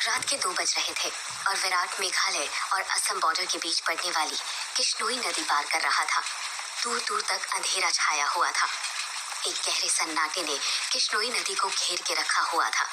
रात के 2 बज रहे थे और विराट मेघालय और असम बॉर्डर के बीच पड़ने वाली किश्नोई नदी पार कर रहा था। दूर दूर तक अंधेरा छाया हुआ था। एक गहरे सन्नाटे ने किश्नोई नदी को घेर के रखा हुआ था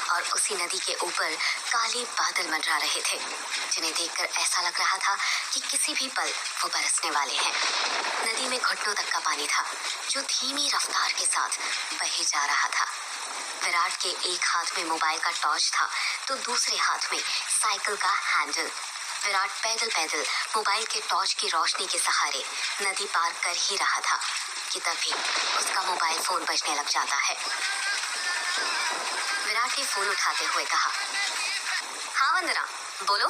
और उसी नदी के ऊपर काले बादल मंडरा रहे थे, जिन्हें देखकर ऐसा लग रहा था कि किसी भी पल वो बरसने वाले हैं। नदी में घुटनों तक का पानी था, जो धीमी रफ्तार के साथ बहे जा रहा था। विराट के एक हाथ में मोबाइल का टॉर्च था तो दूसरे हाथ में साइकिल का हैंडल। विराट पैदल पैदल मोबाइल के टॉर्च की रोशनी के सहारे नदी पार कर ही रहा था कि तभी उसका मोबाइल फोन बजने लग जाता है। विराट ने फोन उठाते हुए कहा, हाँ वंदना, बोलो।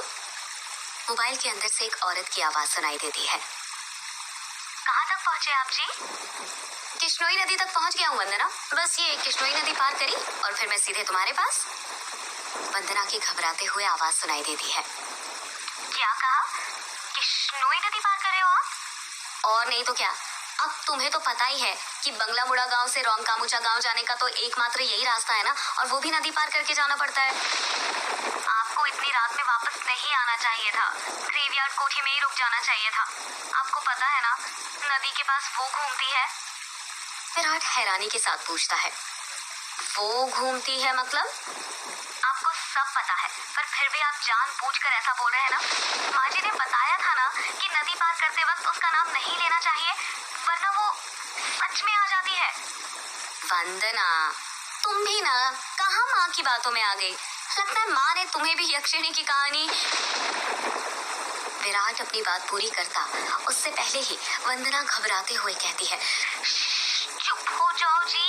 मोबाइल के अंदर से एक औरत की आवाज सुनाई देती है। कहाँ तक पहुँचे आप जी? किश्नोई नदी तक पहुँच गया हूँ वंदना, बस ये किश्नोई नदी पार करी और फिर मैं सीधे तुम्हारे पास। वंदना की घबराते हुए आवाज सुनाई देती है। क्या कहा? किश्नोई नदी पार कर रहे हो आप? और नहीं तो क्या, अब तुम्हें तो पता ही है कि बंगला मुड़ा गांव से रोंगकामुचा गांव जाने का तो एकमात्र यही रास्ता है ना, और वो भी नदी पार करके जाना पड़ता है। आपको इतनी रात में वापस नहीं आना चाहिए था, ग्रेवयार्ड कोठी में ही रुक जाना चाहिए था। आपको पता है ना, नदी के पास वो घूमती है। विराट हैरानी के साथ पूछता है, वो घूमती है मतलब? आपको सब पता है, पर फिर भी आप जानबूझकर ऐसा बोल रहे हैं ना। माँ जी ने बताया था ना कि नदी पार करते वक्त उसका नाम नहीं लेना चाहिए, वरना वो सच में आ जाती है। वंदना, तुम भी ना कहाँ माँ की बातों में आ गई। लगता है माँ ने तुम्हें भी यक्षिणी की कहानी। विराट अपनी बात पूरी करता उससे पहले ही वंदना घबराते हुए कहती है, चुप हो जाओ जी।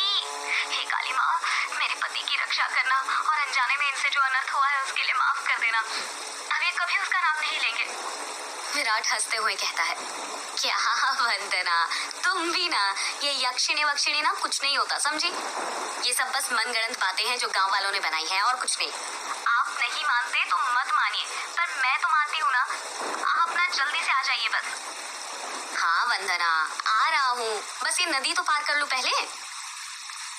हे काली माँ, मेरे पति की रक्षा करना और अनजाने में इनसे जो अनर्थ हुआ है उसके लिए माफ कर देना। अभी कभी उसका नाम नहीं लेंगे। विराट हंसते हुए कहता है, क्या वंदना, तुम भी ना, ये यक्षिणी वक्षिणी ना कुछ नहीं होता, समझी? ये सब बस मनगढ़ंत बातें हैं जो गांव वालों ने बनाई हैं और कुछ नहीं। आप नहीं मानते तो मत मानिए, पर मैं तो मानती हूँ ना। आप ना जल्दी से आ जाइए बस। हाँ वंदना, आ रहा हूँ, बस ये नदी तो पार कर लूं पहले।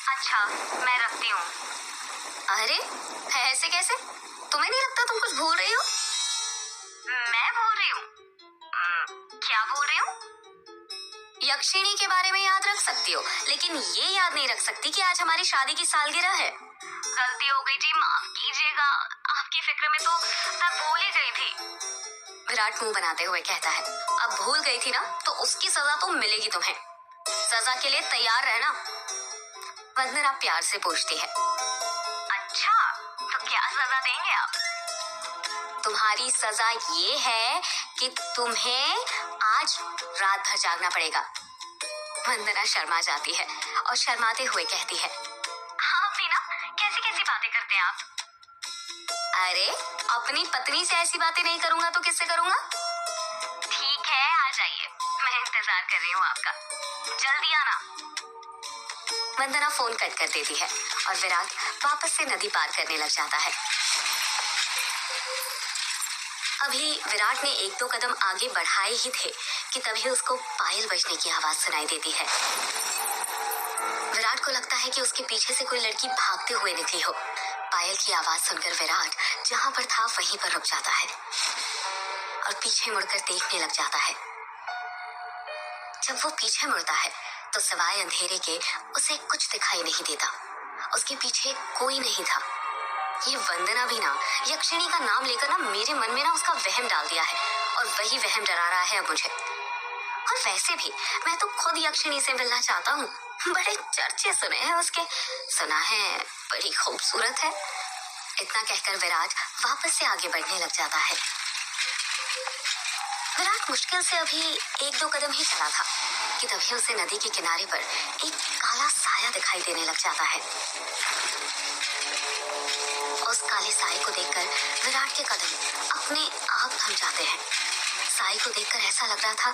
अच्छा, मैं रखती हूँ। अरे ऐसे कैसे? तुम्हें नहीं लगता तुम कुछ भूल रही हो? मैं भूल रही हूँ? क्या भूल रही हूँ? यक्षिणी के बारे में याद रख सकती हो, लेकिन ये याद नहीं रख सकती कि आज हमारी शादी की सालगिरह है। गलती हो गई जी, माफ कीजिएगा। आपकी फिक्र में तो मैं भूल ही गई थी। विराट मुंह बनाते हुए कहता है, अब भूल गई थी ना तो उसकी सजा तो मिलेगी तुम्हें। सजा के लिए तैयार रहना। वंदना प्यार से पूछती है, अच्छा तो क्या सजा देंगे आप? तुम्हारी सजा ये है कि तुम्हें आज रात भर जागना पड़ेगा। वंदना शर्मा जाती है और शर्माते हुए कहती है, हाँ भी ना, कैसी कैसी बातें करते हैं आप? अरे अपनी पत्नी से ऐसी बातें नहीं करूंगा तो किससे करूंगा? ठीक है, आ जाइए, मैं इंतजार कर रही हूँ आपका, जल्दी आना। वंदना फोन कट कर देती है और विराट वापस से नदी पार करने लग जाता है। अभी विराट ने 1-2 कदम आगे बढ़ाए ही थे कि तभी उसको पायल बजने की आवाज सुनाई देती है। विराट को लगता है कि उसके पीछे से कोई लड़की भागते हुए निकली हो। पायल की आवाज सुनकर विराट जहां पर था वहीं पर रुक जाता है और पीछे मुड़कर देखने लग जाता है। जब वो पीछे मुड़ता है तो सिवाय अंधेरे के उसे कुछ दिखाई नहीं देता। उसके पीछे कोई नहीं था। ये वंदना भी ना यक्षिणी का नाम लेकर ना मेरे मन में ना उसका वहम डाल दिया है और वही वहम डरा रहा है अब मुझे। और वैसे भी मैं तो खुद यक्षिणी से मिलना चाहता हूँ। बड़े चर्चे सुने हैं उसके, सुना है बड़ी खूबसूरत है। इतना कहकर विराट वापस से आगे बढ़ने लग जाता है। विराट मुश्किल से अभी 1-2 कदम ही चला था कि तभी उसे नदी के किनारे पर एक काला साया दिखाई देने लग जाता है। उस काले साए को देखकर विराट के कदम अपने आप थम जाते हैं। साए को देखकर ऐसा लग रहा था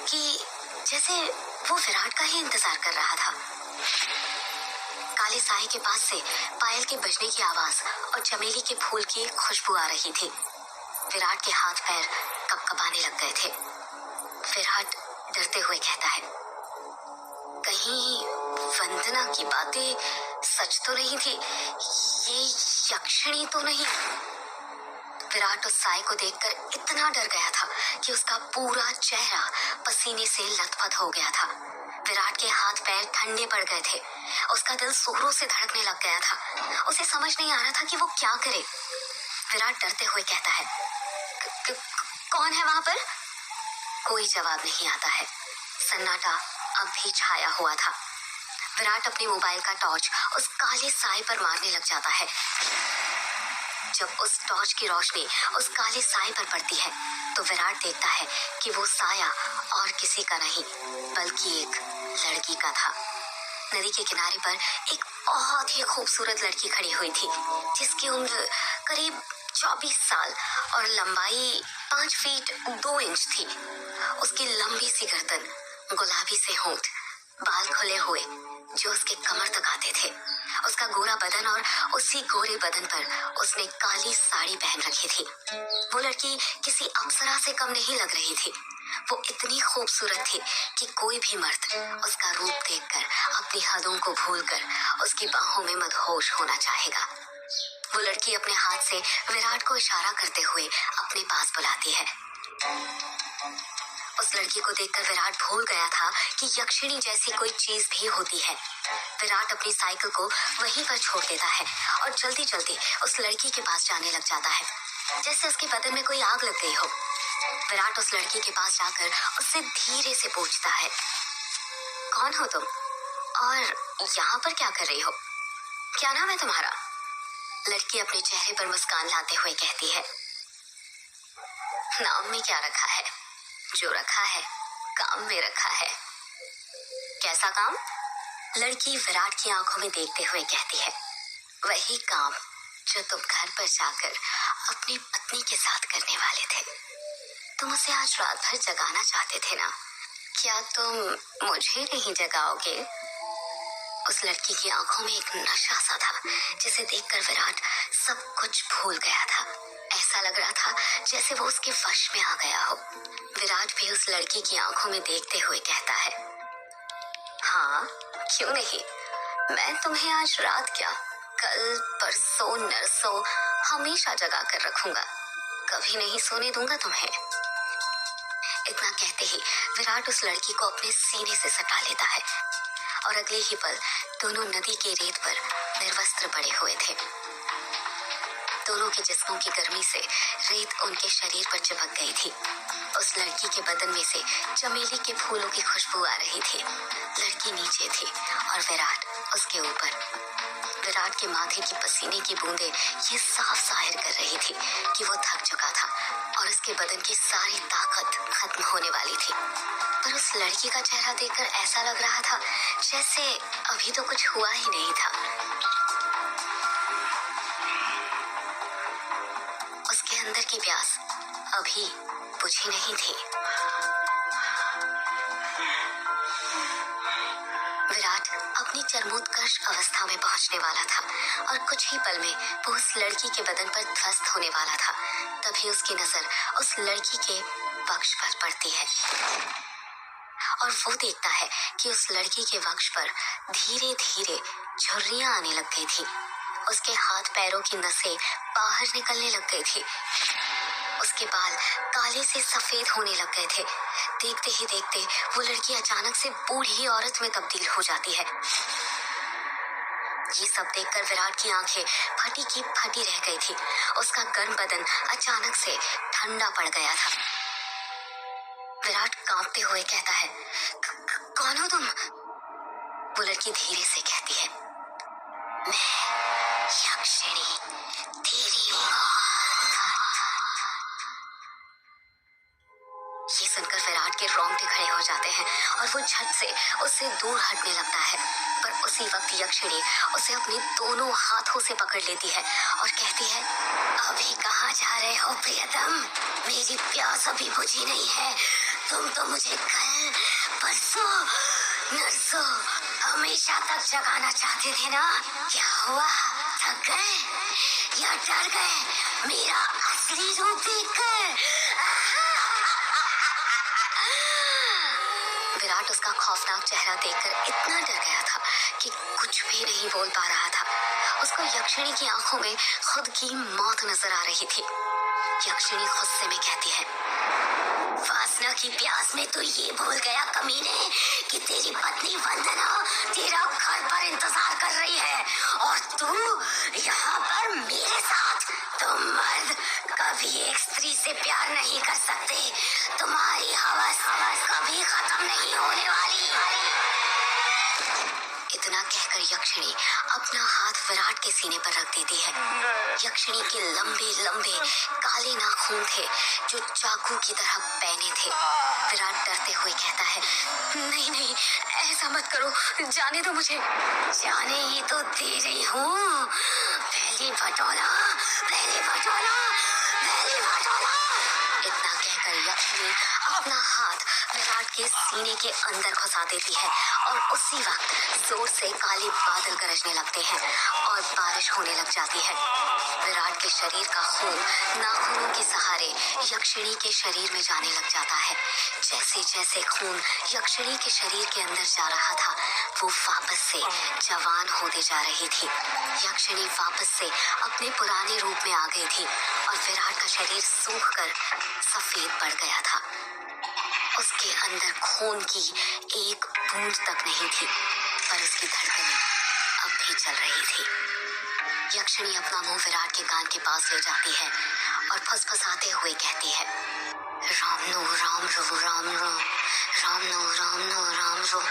कि जैसे वो विराट का ही इंतजार कर रहा था। काले साए के पास से पायल के बजने की आवाज और चमेली के फूल की खुशबू आ रही थी। विराट के हाथ पैर कपकपाने लग गए थे। विराट डरते हुए कहता है, कहीं वंदना की बातें सच तो नहीं थी? ये यक्षिणी तो नहीं? विराट उस साय को देखकर इतना डर गया था कि उसका पूरा चेहरा पसीने से लथपथ हो गया था। विराट के हाथ पैर ठंडे पड़ गए थे। उसका दिल जोरों से धड़कने लग गया था। उसे समझ नहीं आ रहा था कि वो क्या करे। विराट डरते हुए कहता है, कौन है वहां पर? कोई जवाब नहीं आता है। सन्नाटा अब भी छाया हुआ था। विराट अपने मोबाइल का टॉर्च उस काले साए पर मारने लग जाता है। जब उस टॉर्च की रोशनी उस काले साए पर पड़ती है तो विराट देखता है कि वो साया और किसी का नहीं बल्कि एक लड़की का था। नदी के किनारे पर एक बहुत ही खूबसूरत लड़की खड़ी हुई थी, जिसकी उम्र करीब 24 साल और लंबाई 5 फीट 2 इंच थी। उसकी लंबी सी गर्दन, गुलाबी से होंठ, बाल खुले हुए जो उसके कमर तक आते थे, उसका गोरा बदन और उसी गोरे बदन पर उसने काली साड़ी पहन रखी थी। वो लड़की किसी अप्सरा से कम नहीं लग रही थी। वो इतनी खूबसूरत थी कि कोई भी मर्द उसका रूप देखकर अपनी हदों को भूलकर उसकी बाहों में मदहोश होना चाहेगा। वो लड़की अपने हाथ से विराट को इशारा करते हुए अपने पास बुलाती है। उस लड़की को देखकर विराट भूल गया था कि यक्षिणी जैसी कोई चीज भी होती है। विराट अपनी साइकिल को वहीं पर छोड़ देता है और जल्दी जल्दी उस लड़की के पास जाने लग जाता है, जैसे उसके बदन में कोई आग लग गई हो। विराट उस लड़की के पास जाकर उससे धीरे से पूछता है, कौन हो तुम और यहाँ पर क्या कर रही हो? क्या नाम है तुम्हारा? लड़की अपने चेहरे पर मुस्कान लाते हुए कहती है, नाम में क्या रखा है, जो रखा है काम में रखा है। कैसा काम? लड़की विराट की आंखों में देखते हुए कहती है, वही काम जो तुम घर पर जाकर अपनी पत्नी के साथ करने वाले थे। तुम उसे आज रात भर जगाना चाहते थे ना? क्या तुम मुझे नहीं जगाओगे? उस लड़की की आंखों में एक नशा सा था, जिसे देखकर विराट सब कुछ भूल गया था। ऐसा लग रहा था जैसे वो उसके वश में आ गया हो। विराट भी उस लड़की की आंखों में देखते हुए कहता है, हाँ क्यों नहीं, मैं तुम्हें आज रात क्या कल परसों नरसों हमेशा जगा कर रखूंगा, कभी नहीं सोने दूंगा तुम्हें। इतना कहते ही विराट उस लड़की को अपने सीने से सटा लेता है और अगले ही पल दोनों नदी के रेत पर निर्वस्त्र पड़े हुए थे। दोनों के जिस्मों की गर्मी से रेत उनके शरीर पर चिपक गई थी। उस लड़की के बदन में से चमेली के फूलों की खुशबू आ रही थी। लड़की नीचे थी और विराट उसके ऊपर। विराट के माथे की पसीने की बूंदें ये साफ जाहिर कर रही थी कि वो थक चुका था और उसके बदन की सारी ताकत खत्म होने वाली थी। पर उस लड़की का चेहरा देखकर ऐसा लग रहा था जैसे अभी तो कुछ हुआ ही नहीं था। उसके अंदर की प्यास अभी बुझी नहीं थी। विराट अपनी चरमोत्कर्ष अवस्था में पहुंचने वाला था और कुछ ही पल में वो उस लड़की के बदन पर ध्वस्त होने वाला था। तभी उसकी नजर उस लड़की के वक्ष पर पड़ती है और वो देखता है कि उस लड़की के वक्ष पर धीरे धीरे झुर्रियां आने लग गई थी। उसके हाथ पैरों की नसें बाहर निकलने लग गई थी। उसके बाल काले से सफेद होने लग गए थे। देखते ही देखते वो लड़की अचानक से बूढ़ी औरत में तब्दील हो जाती है। ये सब देखकर विराट की आंखें फटी की फटी रह गई थी। उसका गर्म बदन अचानक से ठंडा पड़ गया था। विराट कांपते हुए कहता है, कौन हो तुम? वो लड़की धीरे से कहती है, मैं यक्षिणी, तेरी मौत। ये सुनकर विराट के रोंगटे खड़े हो जाते हैं और वो झट से उससे दूर हटने लगता है। पर उसी वक्त यक्षिणी उसे अपने दोनों हाथों से पकड़ लेती है और कहती है, अभी कहाँ जा रहे हो प्रियतम? मेरी प्यास अभी बुझी नहीं है। तुम तो मुझे कल परसों नरसों हमेशा तक जगाना चाहते थे ना? क्या हुआ, थक गए या डर गए मेरा असली रूप देखकर? विराट उसका खौफनाक चेहरा देखकर इतना डर गया था कि कुछ भी नहीं बोल पा रहा था। उसको यक्षिणी की आंखों में खुद की मौत नजर आ रही थी। यक्षिणी गुस्से में कहती है, वासना की प्यास में तू ये भूल गया कमीने कि तेरी पत्नी वंदना तेरा घर पर इंतजार कर रही है और तू यहाँ पर मेरे साथ। तुम मर्द कभी एक स्त्री से प्यार नहीं कर सकते। तुम्हारी हवस कभी खत्म नहीं होने वाली। इतना कहकर यक्षिणी अपना हाथ विराट के सीने पर रख देती है। यक्षिणी के लंबे लंबे काले नाखून थे जो चाकू की तरह पैने थे। विराट डरते हुए कहता है, नहीं नहीं, ऐसा मत करो, जाने दो मुझे। जाने ही तो दे रही हूँ। पहली बटोला, पहली बटोला, पहली बटोला। इतना कहकर यक्षिणी अपना हाथ विराट के सीने के अंदर घुसा देती है और उसी वक्त जोर से काले बादल गरजने लगते हैं और बारिश होने लग जाती है। विराट के शरीर का खून नाखूनों के सहारे यक्षिणी के शरीर में जाने लग जाता है। जैसे जैसे खून यक्षिणी के शरीर के अंदर जा रहा था, वो वापस से जवान होते जा रही थी। यक्षिणी वापस से अपने पुराने रूप में आ गई थी और विराट का शरीर सूखकर सफेद पड़ गया था। उसके अंदर खून की एक बूंद तक नहीं थी, पर उसकी धड़कनें अब भी चल रही थी। यक्षिणी अपना मुंह विराट के कान के पास ले जाती है और फुसफुसाते हुए कहती है, राम नो राम रो, राम नो राम नो, राम नो राम रो।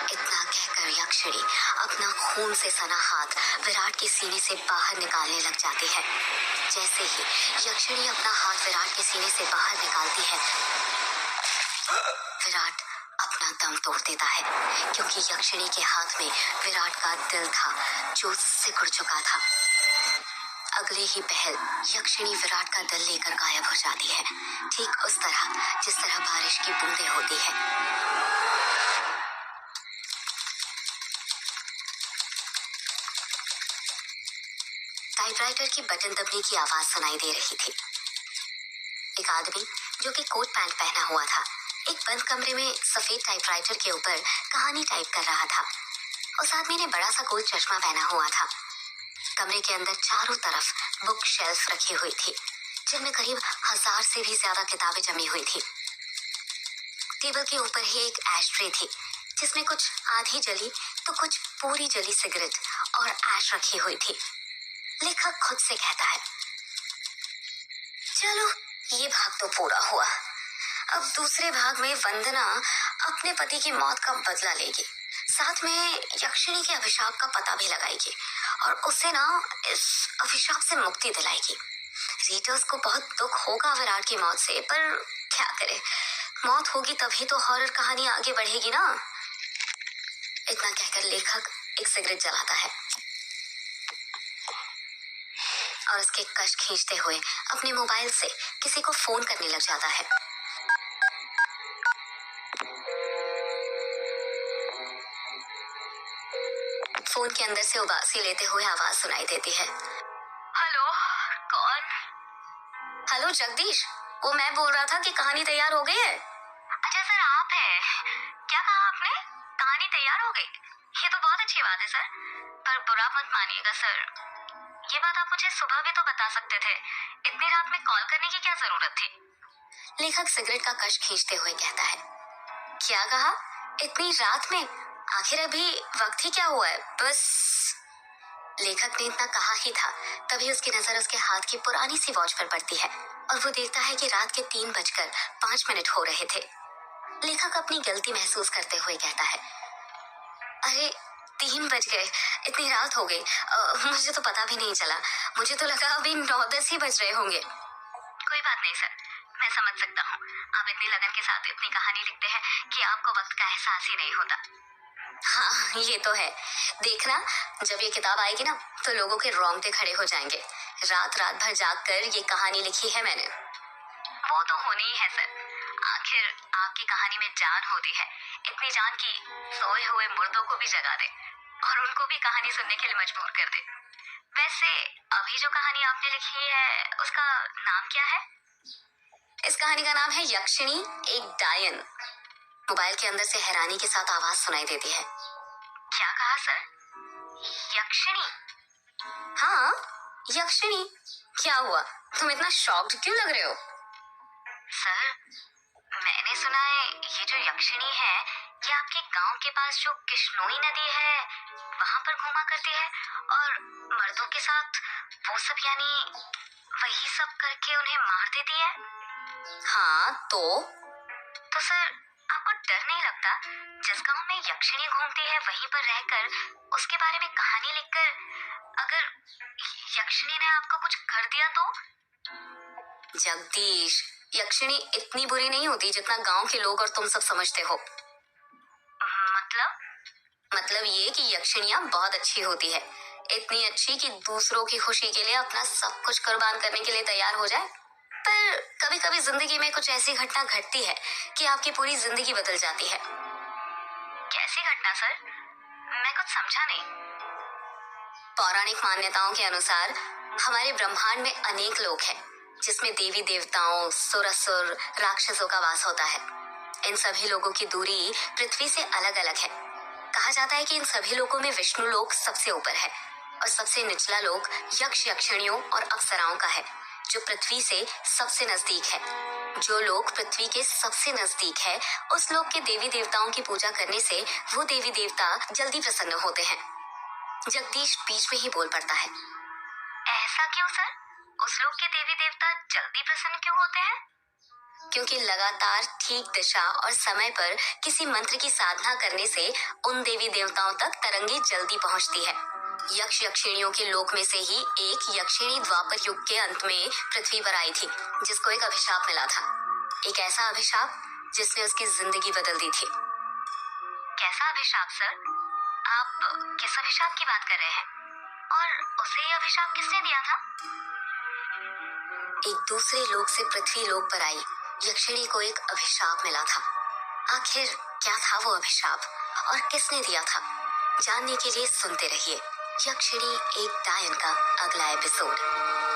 इतना कहकर यक्षिणी अपना खून से सना हाथ विराट के सीने से बाहर निकालने लग जाती है। जैसे ही यक्षिणी अपना हाथ विराट के सीने से बाहर निकालती है, विराट अपना दम तोड़ देता है, क्योंकि यक्षिणी के हाथ में विराट का दिल था जो सिकुड़ चुका था। अगले ही पहल यक्षिणी विराट का दिल लेकर गायब हो जाती है, ठीक उस तरह जिस तरह बारिश की बूंदें होती है। टाइपराइटर की बटन दबने की आवाज सुनाई दे रही थी। एक आदमी जो कि कोट पैंट पहना हुआ था, एक बंद कमरे में सफेद टाइपराइटर के ऊपर कहानी टाइप कर रहा था। उस आदमी ने बड़ा सा गोल चश्मा पहना हुआ था। कमरे के अंदर चारों तरफ बुक शेल्फ रखी हुई थी, जिनमें करीब 1000 से भी ज्यादा किताबें जमी हुई थी। टेबल के ऊपर ही एक एश ट्रे थी, जिसमें कुछ आधी जली तो कुछ पूरी जली सिगरेट और ऐश रखी हुई थी। लेखक खुद से कहता है, चलो ये भाग तो पूरा हुआ। अब दूसरे भाग में वंदना अपने पति की मौत का बदला लेगी, साथ में यक्षिणी के अभिशाप का पता भी लगाएगी और उसे ना इस अभिशाप से मुक्ति दिलाएगी। रीडर्स को बहुत दुख होगा विराट की मौत से, पर क्या करे, मौत होगी तभी तो हॉरर कहानी आगे बढ़ेगी ना। इतना कहकर लेखक एक सिगरेट जलाता है और उसके कश खींचते हुए अपने मोबाइल से किसी को फोन करने लग जाता है। फोन के अंदर से उबासी लेते हुए आवाज सुनाई देती है, हेलो, कौन? हेलो जगदीश, वो मैं बोल रहा था कि कहानी तैयार हो गई है। अच्छा सर, आप है? क्या कहा आपने? कहानी तैयार हो गई? ये तो बहुत अच्छी बात है सर, पर बुरा मत मानिएगा सर, ये बात आप मुझे सुबह भी तो बता सकते थे। इतनी रात में कॉल करने की क्या जरूरत थी? लेखक सिगरेट का कश खींचते हुए कहता है, क्या कहा? इतनी रात में? आखिर अभी वक्त ही क्या हुआ है, बस। लेखक ने इतना कहा ही था, तभी उसकी नजर उसके हाथ की पुरानी सी वॉच पर पड़ती है और वो देखता है कि रात के 3:05 हो रहे थे। लेखक अपनी गलती महसूस करते हुए कहता है, अरे 3 बज गए, इतनी रात हो गई, मुझे तो पता भी नहीं चला, मुझे तो लगा अभी 9-10 ही बज रहे होंगे। कोई बात नहीं सर, मैं समझ सकता हूँ, आप इतनी लगन के साथ इतनी कहानी लिखते हैं कि आपको वक्त का एहसास ही नहीं होता। हाँ ये तो है, देखना जब ये किताब आएगी ना तो लोगों के रोंगटे खड़े हो जाएंगे। रात रात भर जाग कर ये कहानी लिखी है मैंने। वो तो होनी ही है सर, आखिर आपकी कहानी में जान होती है, इतनी जान की सोए हुए मुर्दों को भी जगा दे और उनको भी कहानी सुनने के लिए मजबूर कर दे। वैसे अभी जो कहानी आपने लिखी है उसका नाम क्या है? इस कहानी का नाम है यक्षिणी एक डायन। मोबाइल के अंदर से हैरानी के साथ आवाज सुनाई देती है, क्या कहा सर? यक्षिणी? हाँ यक्षिणी, क्या हुआ? तुम इतना शॉक्ड क्यों लग रहे हो? सर, मैंने सुना है ये जो यक्षिणी है ये आपके गांव के पास जो किश्नोई नदी है वहां पर घूमा करती है और मर्दों के साथ वो सब यानी वही सब करके उन्हें मार देती है। हाँ तो सर आपको डर नहीं लगता जिस गांव में यक्षिणी घूमती है वहीं पर रहकर उसके बारे में कहानी लिखकर अगर यक्षिणी ने आपको कुछ कर दिया तो? जगदीश, यक्षिणी इतनी बुरी नहीं होती जितना गांव के लोग और तुम सब समझते हो। मतलब ये कि यक्षिणियां बहुत अच्छी होती है, इतनी अच्छी कि दूसरों की खुशी के लिए अपना सब कुछ कुर्बान करने के लिए तैयार हो जाए। पर कभी कभी जिंदगी में कुछ ऐसी घटना घटती है कि आपकी पूरी जिंदगी बदल जाती है। कैसी घटना सर? मैं कुछ समझा नहीं। पौराणिक मान्यताओं के अनुसार हमारे ब्रह्मांड में अनेक लोक हैं जिसमें देवी देवताओं, सुर असुर, राक्षसों का वास होता है। इन सभी लोगों की दूरी पृथ्वी से अलग अलग है। कहा जाता है कि इन सभी लोकों में विष्णु लोक सबसे ऊपर है और सबसे निचला लोक यक्ष यक्षिणियों और अप्सराओं का है जो पृथ्वी से सबसे नजदीक है। जो लोक पृथ्वी के सबसे नजदीक है उस लोक के देवी देवताओं की पूजा करने से वो देवी देवता जल्दी प्रसन्न होते हैं। जगदीश बीच में ही बोल पड़ता है। ऐसा क्यों सर? उस लोक के देवी देवता जल्दी प्रसन्न क्यों होते हैं? क्योंकि लगातार ठीक दिशा और समय पर किसी मंत्र की साधना करने से उन देवी देवताओं तक तरंगे जल्दी पहुंचती है। यक्ष यक्षिणियों के लोक में से ही एक यक्षिणी द्वापर युग के अंत में पृथ्वी पर आई थी जिसको एक अभिशाप मिला था। एक ऐसा अभिशाप जिसने उसकी जिंदगी बदल दी थी। कैसा अभिशाप सर? आप किस अभिशाप की बात कर रहे हैं और उसे ये अभिशाप किसने दिया था? एक दूसरे लोक से पृथ्वी लोक पर आई यक्षिणी को एक अभिशाप मिला था। आखिर क्या था वो अभिशाप और किसने दिया था? जानने के लिए सुनते रहिए यक्षिणी एक डायन का अगला एपिसोड।